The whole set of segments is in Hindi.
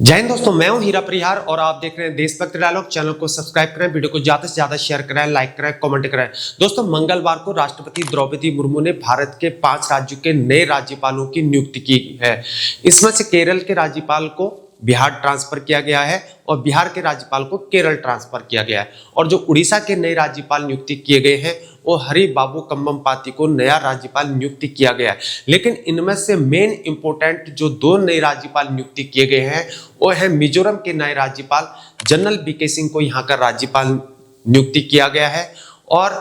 जय हिंद दोस्तों, मैं हूं हीरा परिहार और आप देख रहे हैं देशभक्त डायलॉग। चैनल को सब्सक्राइब करें, वीडियो को ज्यादा से ज्यादा शेयर करें, लाइक करें, कमेंट करें। दोस्तों, मंगलवार को राष्ट्रपति द्रौपदी मुर्मू ने भारत के 5 राज्यों के नए राज्यपालों की नियुक्ति की है। इसमें से केरल के राज्यपाल को बिहार ट्रांसफर किया गया है और बिहार के राज्यपाल को केरल ट्रांसफर किया गया है। और जो उड़ीसा के नए राज्यपाल नियुक्ति किए गए हैं वो हरि बाबू कम्बमपाती को नया राज्यपाल नियुक्ति किया गया है। लेकिन इनमें से मेन इंपोर्टेंट जो 2 नए राज्यपाल नियुक्ति किए गए हैं वो है मिजोरम के नए राज्यपाल जनरल वीके सिंह को यहाँ का राज्यपाल नियुक्ति किया गया है। और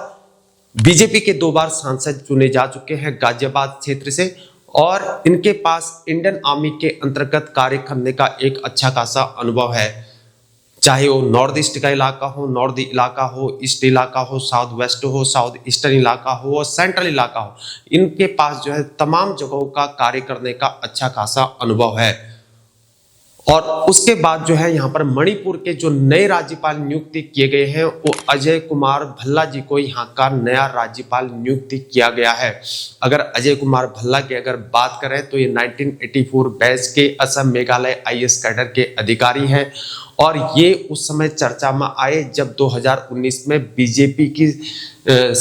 बीजेपी के 2 बार सांसद चुने जा चुके हैं गाजियाबाद क्षेत्र से और इनके पास इंडियन आर्मी के अंतर्गत कार्य करने का एक अच्छा खासा अनुभव है। चाहे वो नॉर्थ ईस्ट का इलाका हो, नॉर्थ इलाका हो, ईस्ट इलाका हो, साउथ वेस्ट हो, साउथ ईस्टर्न इलाका हो और सेंट्रल इलाका हो, इनके पास जो है तमाम जगहों का कार्य करने का अच्छा खासा अनुभव है। और उसके बाद जो है यहाँ पर मणिपुर के जो नए राज्यपाल नियुक्ति किए गए हैं वो अजय कुमार भल्ला जी को यहाँ का नया राज्यपाल नियुक्ति किया गया है। अगर अजय कुमार भल्ला की अगर बात करें तो ये 1984 बैच के असम मेघालय आईएएस कैडर के अधिकारी हैं और ये उस समय चर्चा में आए जब 2019 में बीजेपी की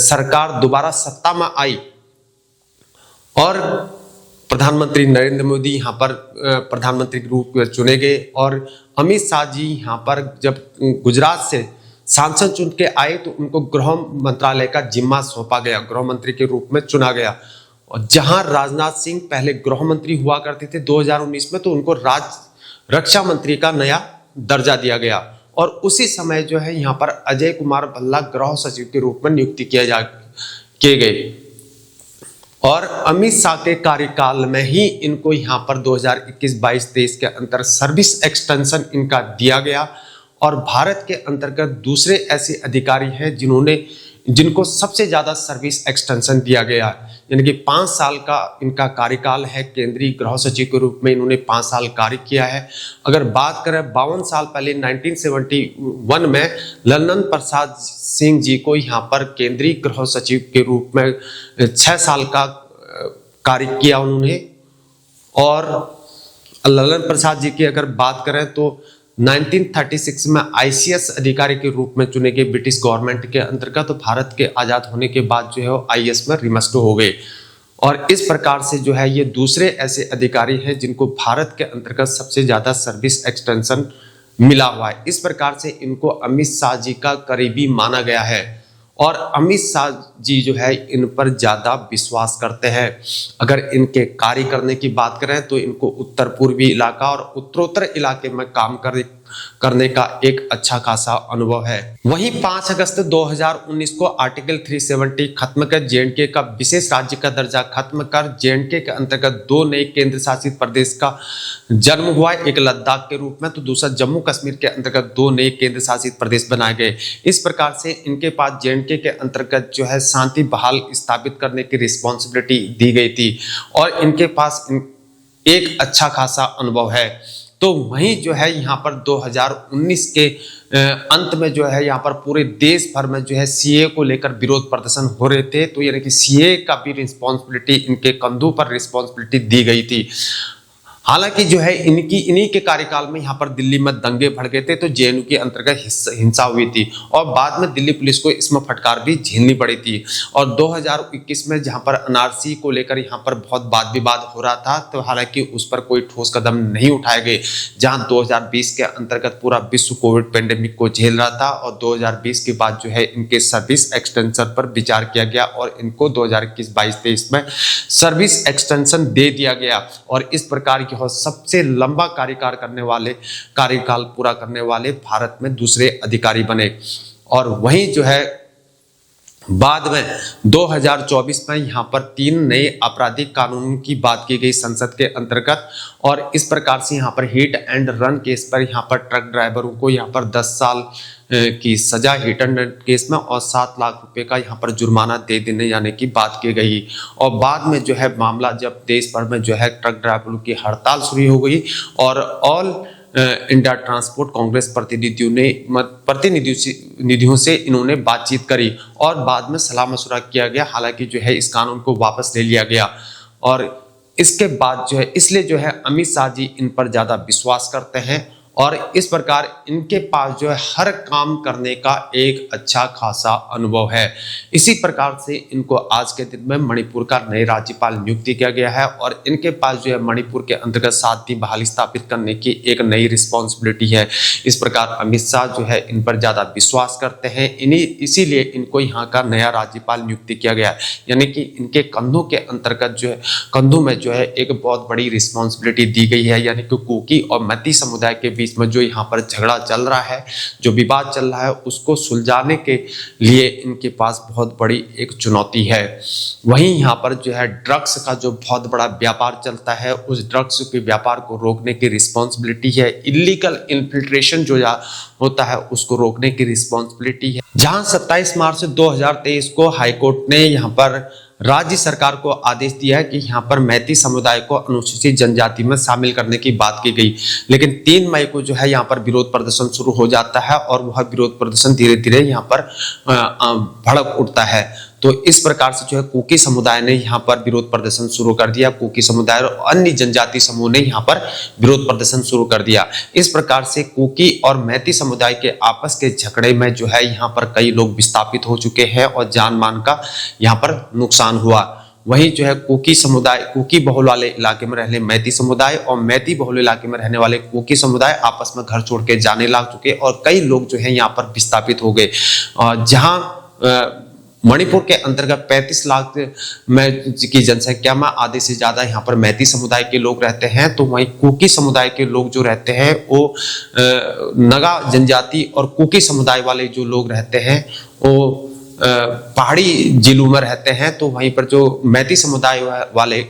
सरकार दोबारा सत्ता में आई और प्रधानमंत्री नरेंद्र मोदी यहाँ पर प्रधानमंत्री के रूप में चुने गए और अमित शाह जी यहाँ पर जब गुजरात से सांसद चुन के आए तो उनको गृह मंत्रालय का जिम्मा सौंपा गया, गृह मंत्री के रूप में चुना गया। और जहां राजनाथ सिंह पहले गृह मंत्री हुआ करते थे 2019 में, तो उनको रक्षा मंत्री का नया दर्जा दिया गया। और उसी समय जो है यहाँ पर अजय कुमार भल्ला गृह सचिव के रूप में नियुक्ति किए गए और अमित शाह के कार्यकाल में ही इनको यहाँ पर 2021-22-23 के अंतर सर्विस एक्सटेंशन इनका दिया गया। और भारत के अंतर्गत दूसरे ऐसे अधिकारी हैं जिनको सबसे ज्यादा सर्विस एक्सटेंशन दिया गया, यानी कि 5 साल का इनका कार्यकाल है। केंद्रीय गृह सचिव के रूप में इन्होंने 5 साल कार्य किया है। अगर बात करें 52 साल पहले 1971 में ललन प्रसाद सिंह जी को यहाँ पर केंद्रीय गृह सचिव के रूप में 6 साल का कार्य किया उन्होंने। और ललन प्रसाद जी की अगर बात करें तो 1936 में आईसीएस अधिकारी के रूप में चुने गए ब्रिटिश गवर्नमेंट के अंतर्गत। तो भारत के आजाद होने के बाद जो है वो आईएएस में रिमस्ट हो गए। और इस प्रकार से जो है ये दूसरे ऐसे अधिकारी हैं जिनको भारत के अंतर्गत सबसे ज्यादा सर्विस एक्सटेंशन मिला हुआ है। इस प्रकार से इनको अमित शाह जी का करीबी माना गया है और अमित शाह जी जो है इन पर ज्यादा विश्वास करते हैं। अगर इनके कार्य करने की बात करें तो इनको उत्तर पूर्वी इलाका और उत्तरोत्तर इलाके में काम करने का एक अच्छा खासा अनुभव है। वहीं 5 अगस्त 2019 को आर्टिकल 370 खत्म कर जेएंडके का विशेष राज्य का दर्जा खत्म कर जेएंडके के अंतर्गत 2 नए केंद्र शासित प्रदेश का जन्म हुआ, एक लद्दाख के रूप में तो दूसरा जम्मू कश्मीर के अंतर्गत 2 नए केंद्र शासित प्रदेश बनाए गए। इस प्रकार से इनके पास जेएंडके के अंतर्गत जो है शांति बहाल स्थापित करने की रिस्पॉन्सिबिलिटी दी गई थी और इनके पास एक अच्छा खासा अनुभव है। तो वहीं जो है यहाँ पर 2019 के अंत में जो है यहाँ पर पूरे देश भर में जो है सीए को लेकर विरोध प्रदर्शन हो रहे थे। तो यानी कि सीए का भी रिस्पॉन्सिबिलिटी इनके कंधों पर रिस्पॉन्सिबिलिटी दी गई थी। हालांकि जो है इन्हीं के कार्यकाल में यहाँ पर दिल्ली में दंगे भड़ गए थे तो जेएनयू के अंतर्गत हिंसा हुई थी और बाद में दिल्ली पुलिस को इसमें फटकार भी झेलनी पड़ी थी। और 2021 में जहाँ पर एनआरसी को लेकर यहाँ पर बहुत वाद विवाद हो रहा था तो हालांकि उस पर कोई ठोस कदम नहीं उठाए गए। जहाँ 2020 के अंतर्गत पूरा विश्व कोविड पेंडेमिक को झेल रहा था और 2020 के बाद जो है इनके सर्विस एक्सटेंशन पर विचार किया गया और इनको 2021-22-23 में सर्विस एक्सटेंशन दे दिया गया। और इस प्रकार सबसे लंबा कार्यकाल पूरा करने वाले भारत में दूसरे अधिकारी बने। और वहीं जो है बाद में 2024 में यहाँ पर 3 नए आपराधिक कानून की बात की गई संसद के अंतर्गत। और इस प्रकार से यहाँ पर हिट एंड रन केस पर यहाँ पर ट्रक ड्राइवरों को यहाँ पर 10 साल की सजा हिट एंड रन केस में और 7 लाख रुपए का यहाँ पर जुर्माना दे देने जाने की बात की गई। और बाद में जो है मामला जब देश भर में जो है ट्रक ड्राइवरों की हड़ताल शुरू हो गई और ऑल इंडिया ट्रांसपोर्ट कांग्रेस प्रतिनिधियों से इन्होंने बातचीत करी और बाद में सलाह मशवरा किया गया। हालांकि जो है इस कानून को वापस ले लिया गया और इसके बाद जो है इसलिए जो है अमित शाह जी इन पर ज्यादा विश्वास करते हैं और इस प्रकार इनके पास जो है हर काम करने का एक अच्छा खासा अनुभव है। इसी प्रकार से इनको आज के दिन में मणिपुर का नए राज्यपाल नियुक्ति किया गया है और इनके पास जो है मणिपुर के अंतर्गत शांति बहाली स्थापित करने की एक नई रिस्पॉन्सिबिलिटी है। इस प्रकार अमित शाह जो है इन पर ज्यादा विश्वास करते हैं, इसीलिए इनको यहाँ का नया राज्यपाल नियुक्ति किया गया है। यानी कि इनके कंधों के अंतर्गत जो है कंधों में जो है एक बहुत बड़ी रिस्पॉन्सिबिलिटी दी गई है। यानी कि कुकी और मैती समुदाय के बीच में जो यहाँ पर झगड़ा चल रहा है, जो विवाद चल रहा है, उसको सुलझाने के लिए इनके पास बहुत बड़ी एक चुनौती है। वहीं यहाँ पर जो है ड्रग्स का जो बहुत बड़ा व्यापार चलता है, उस ड्रग्स के व्यापार को रोकने की रिस्पॉन्सिबिलिटी है। इलीगल इन्फिल्ट्रेशन जो होता है उसको रोकने की रिस्पॉन्सिबिलिटी है। जहां 27 मार्च 2023 को हाईकोर्ट ने यहाँ पर राज्य सरकार को आदेश दिया है कि यहाँ पर मैती समुदाय को अनुसूचित जनजाति में शामिल करने की बात की गई, लेकिन 3 मई को जो है यहाँ पर विरोध प्रदर्शन शुरू हो जाता है और वह विरोध प्रदर्शन धीरे धीरे यहाँ पर भड़क उठता है। तो इस प्रकार से जो है कुकी समुदाय ने यहाँ पर विरोध प्रदर्शन शुरू कर दिया। कुकी समुदाय और अन्य जनजाति समूह ने यहाँ पर विरोध प्रदर्शन शुरू कर दिया। इस प्रकार से कुकी और मैती समुदाय के आपस के झगड़े में जो है यहाँ पर कई लोग विस्थापित हो चुके हैं और जान मान का यहाँ पर नुकसान हुआ। वहीं जो है कुकी समुदाय, कुकी बहुल वाले इलाके में रहने मैती समुदाय और मैती बहुल इलाके में रहने वाले कुकी समुदाय आपस में घर छोड़ के जाने लग चुके और कई लोग जो है यहाँ पर विस्थापित हो गए। जहाँ मणिपुर के अंतर्गत 35 लाख में की जनसंख्या में आधे से ज्यादा यहाँ पर मैती समुदाय के लोग रहते हैं, तो वहीं कुकी समुदाय के लोग जो रहते हैं वो नगा जनजाति और कुकी समुदाय वाले जो लोग रहते हैं वो पहाड़ी जिलों में रहते हैं। तो वहीं पर जो मैती समुदाय वाले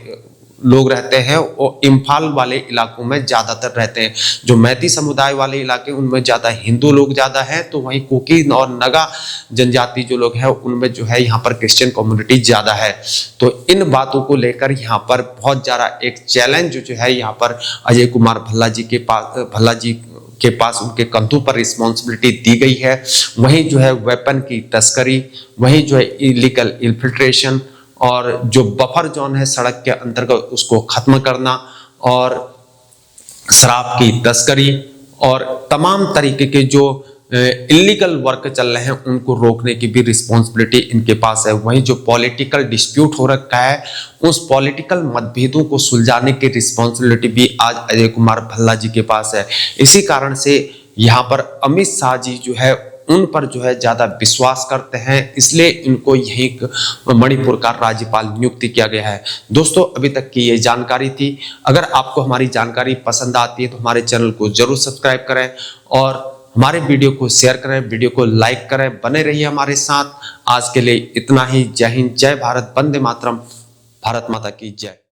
लोग रहते हैं वो इम्फाल वाले इलाकों में ज्यादातर रहते हैं। जो मैती समुदाय वाले इलाके उनमें ज्यादा हिंदू लोग ज्यादा है, तो वहीं कुकी और नगा जनजाति जो लोग हैं उनमें जो है यहाँ पर क्रिश्चियन कम्युनिटी ज्यादा है। तो इन बातों को लेकर यहाँ पर बहुत ज्यादा एक चैलेंज जो है यहाँ पर अजय कुमार भल्ला जी के पास उनके कंधों पर रिस्पॉन्सिबिलिटी दी गई है। वहीं जो है वेपन की तस्करी, वहीं जो है इलीगल इन्फिल्ट्रेशन और जो बफर जोन है सड़क के अंतर्गत उसको खत्म करना और शराब की तस्करी और तमाम तरीके के जो इलीगल वर्क चल रहे हैं उनको रोकने की भी रिस्पॉन्सिबिलिटी इनके पास है। वहीं जो पॉलिटिकल डिस्प्यूट हो रखा है उस पॉलिटिकल मतभेदों को सुलझाने की रिस्पॉन्सिबिलिटी भी आज अजय कुमार भल्ला जी के पास है। इसी कारण से यहाँ पर अमित शाह जी जो है उन पर जो है ज्यादा विश्वास करते हैं, इसलिए इनको यही मणिपुर का राज्यपाल नियुक्ति किया गया है। दोस्तों अभी तक की ये जानकारी थी। अगर आपको हमारी जानकारी पसंद आती है तो हमारे चैनल को जरूर सब्सक्राइब करें और हमारे वीडियो को शेयर करें, वीडियो को लाइक करें, बने रहिए हमारे साथ। आज के लिए इतना ही। जय हिंद, जय भारत, वंदे मातरम, भारत माता की जय।